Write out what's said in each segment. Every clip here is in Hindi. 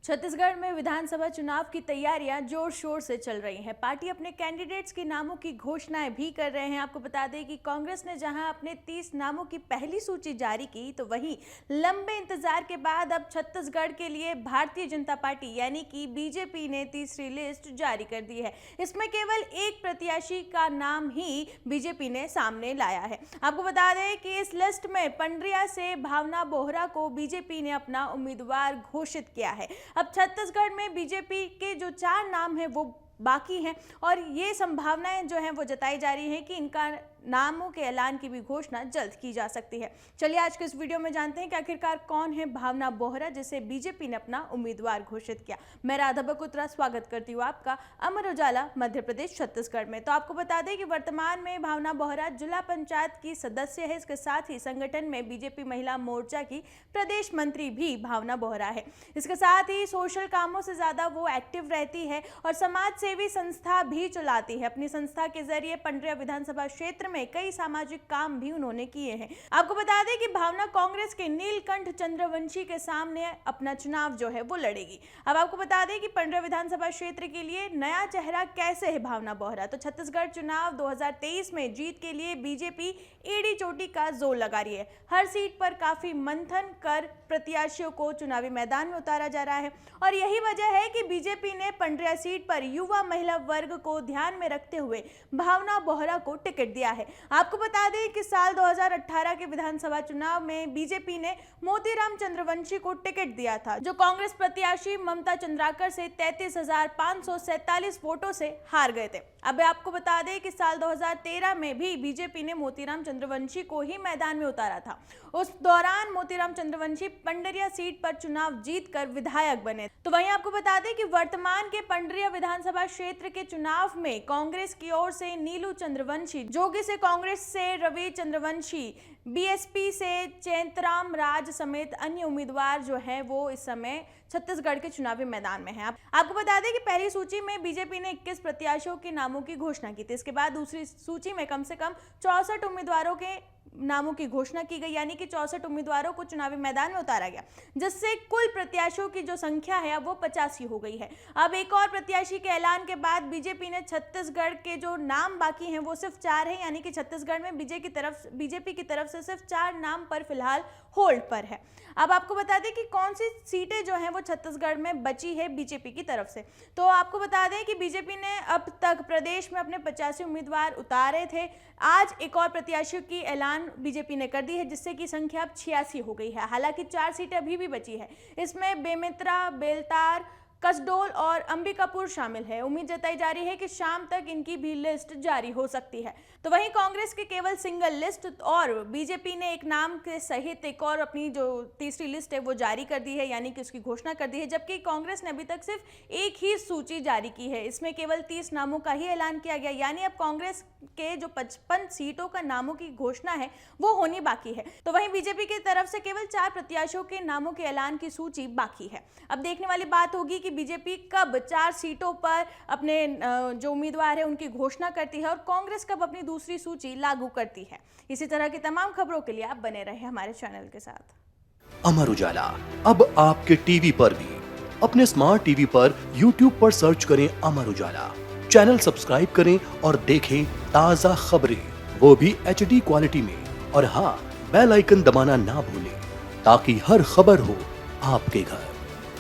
छत्तीसगढ़ में विधानसभा चुनाव की तैयारियां जोर शोर से चल रही हैं। पार्टी अपने कैंडिडेट्स के नामों की घोषणाएं भी कर रहे हैं। आपको बता दें कि कांग्रेस ने जहां अपने 30 नामों की पहली सूची जारी की, तो वहीं लंबे इंतजार के बाद अब छत्तीसगढ़ के लिए भारतीय जनता पार्टी यानी कि बीजेपी ने तीसरी लिस्ट जारी कर दी है। इसमें केवल एक प्रत्याशी का नाम ही बीजेपी ने सामने लाया है। आपको बता दें कि इस लिस्ट में पंडरिया से भावना बोहरा को बीजेपी ने अपना उम्मीदवार घोषित किया है। अब छत्तीसगढ़ में बीजेपी के जो 4 नाम हैं वो बाकी हैं और ये संभावनाएं जो हैं वो जताई जा रही हैं कि इनका नामों के ऐलान की भी घोषणा जल्द की जा सकती है। चलिए आज के इस वीडियो में जानते हैं कि आखिरकार कौन है भावना बोहरा जिसे बीजेपी ने अपना उम्मीदवार घोषित किया। मैं राधा बकुत्रा स्वागत करती हूँ आपका अमर उजाला मध्य प्रदेश छत्तीसगढ़ में। तो आपको बता दें कि वर्तमान में भावना बोहरा जिला पंचायत की सदस्य है। इसके साथ ही संगठन में बीजेपी महिला मोर्चा की प्रदेश मंत्री भी भावना बोहरा है। इसके साथ ही सोशल कामों से ज्यादा वो एक्टिव रहती है और समाज सेवी संस्था भी चलाती है। अपनी संस्था के जरिए पंडरिया विधानसभा क्षेत्र में कई सामाजिक काम भी उन्होंने किए हैं। आपको बता दें कि भावना कांग्रेस के नीलकंठ चंद्रवंशी के सामने अपना चुनाव जो है वो लड़ेगी। अब आपको बता दें कि पंडरिया विधानसभा क्षेत्र के लिए नया चेहरा कैसे है भावना बोहरा। तो छत्तीसगढ़ चुनाव 2023 में जीत के लिए बीजेपी एड़ी चोटी का जोर लगा रही है। हर सीट पर काफी मंथन कर प्रत्याशियों को चुनावी मैदान में उतारा जा रहा है और यही वजह है कि बीजेपी ने पंडरिया सीट पर युवा महिला वर्ग को ध्यान में रखते हुए भावना बोहरा को टिकट दिया है। आपको बता दें कि साल 2018 के विधानसभा चुनाव में बीजेपी ने मोतीराम चंद्रवंशी को टिकट दिया था, जो कांग्रेस प्रत्याशी ममता चंद्राकर से 33,547 वोटों से हार गए थे। अब आपको बता दें कि साल 2013 में भी बीजेपी ने मोतीराम चंद्रवंशी को ही मैदान में उतारा था। उस दौरान मोतीराम चंद्रवंशी पंडरिया सीट पर चुनाव जीतकर विधायक बने। तो वहीं आपको बता दें कि वर्तमान के पंडरिया विधानसभा क्षेत्र के चुनाव में कांग्रेस की ओर से नीलू चंद्रवंशी, जोगी से कांग्रेस से रवि चंद्रवंशी, बीएसपी से चैतराम राज समेत अन्य उम्मीदवार जो है वो इस समय छत्तीसगढ़ के चुनावी मैदान में हैं। आपको बता दें कि पहली सूची में बीजेपी ने 21 प्रत्याशियों के नामों की घोषणा की थी। इसके बाद दूसरी सूची में कम से कम 64 उम्मीदवारों के नामों की घोषणा की गई, यानी कि 64 उम्मीदवारों को चुनावी मैदान में उतारा गया, जिससे कुल प्रत्याशियों की जो संख्या है वो 85 हो गई है। अब एक और प्रत्याशी के ऐलान के बाद बीजेपी ने छत्तीसगढ़ के जो नाम बाकी हैं वो सिर्फ 4 हैं, यानी कि छत्तीसगढ़ में बीजेपी की तरफ से सिर्फ 4 नाम पर फिलहाल होल्ड पर है। अब आपको बता दें कि कौन सी सीटें जो हैं वो छत्तीसगढ़ में बची है बीजेपी की तरफ से। तो आपको बता दें कि बीजेपी ने अब तक प्रदेश में अपने 85 उम्मीदवार उतारे थे। आज एक और प्रत्याशियों की ऐलान बीजेपी ने कर दी है, जिससे कि संख्या अब 86 हो गई है। हालांकि 4 सीटें अभी भी बची है। इसमें बेमेतरा, बेलतार, कसडोल और अंबिकापुर शामिल है। उम्मीद जताई जा रही है कि शाम तक इनकी भी लिस्ट जारी हो सकती है। तो वहीं कांग्रेस की केवल सिंगल लिस्ट और बीजेपी ने एक नाम के सहित एक और अपनी जो तीसरी लिस्ट है वो जारी कर दी है, यानी कि उसकी घोषणा कर दी है, जबकि कांग्रेस ने अभी तक सिर्फ एक ही सूची जारी की है। इसमें केवल 30 नामों का ही ऐलान किया गया, यानी अब कांग्रेस के जो 55 सीटों का नामों की घोषणा है वो होनी बाकी है। तो वहीं बीजेपी की तरफ से केवल 4 प्रत्याशियों के नामों के ऐलान की सूची बाकी है। अब देखने वाली बात होगी कि बीजेपी कब 4 सीटों पर अपने जो उम्मीदवार है उनकी घोषणा करती है और कांग्रेस कब अपनी दूसरी सूची लागू करती है। इसी तरह की तमाम खबरों के लिए आप बने रहे हमारे चैनल के साथ। अमर उजाला अब आपके टीवी पर भी। अपने स्मार्ट टीवी पर YouTube पर सर्च करें अमर उजाला, चैनल सब्सक्राइब करें और देखें ताजा खबरें, वो भी HD क्वालिटी में। और हाँ, बेल आइकन दबाना ना भूलें ताकि हर खबर हो आपके घर।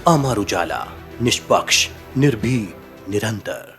अमर उजाला, निष्पक्ष, निर्भीक, निरंतर।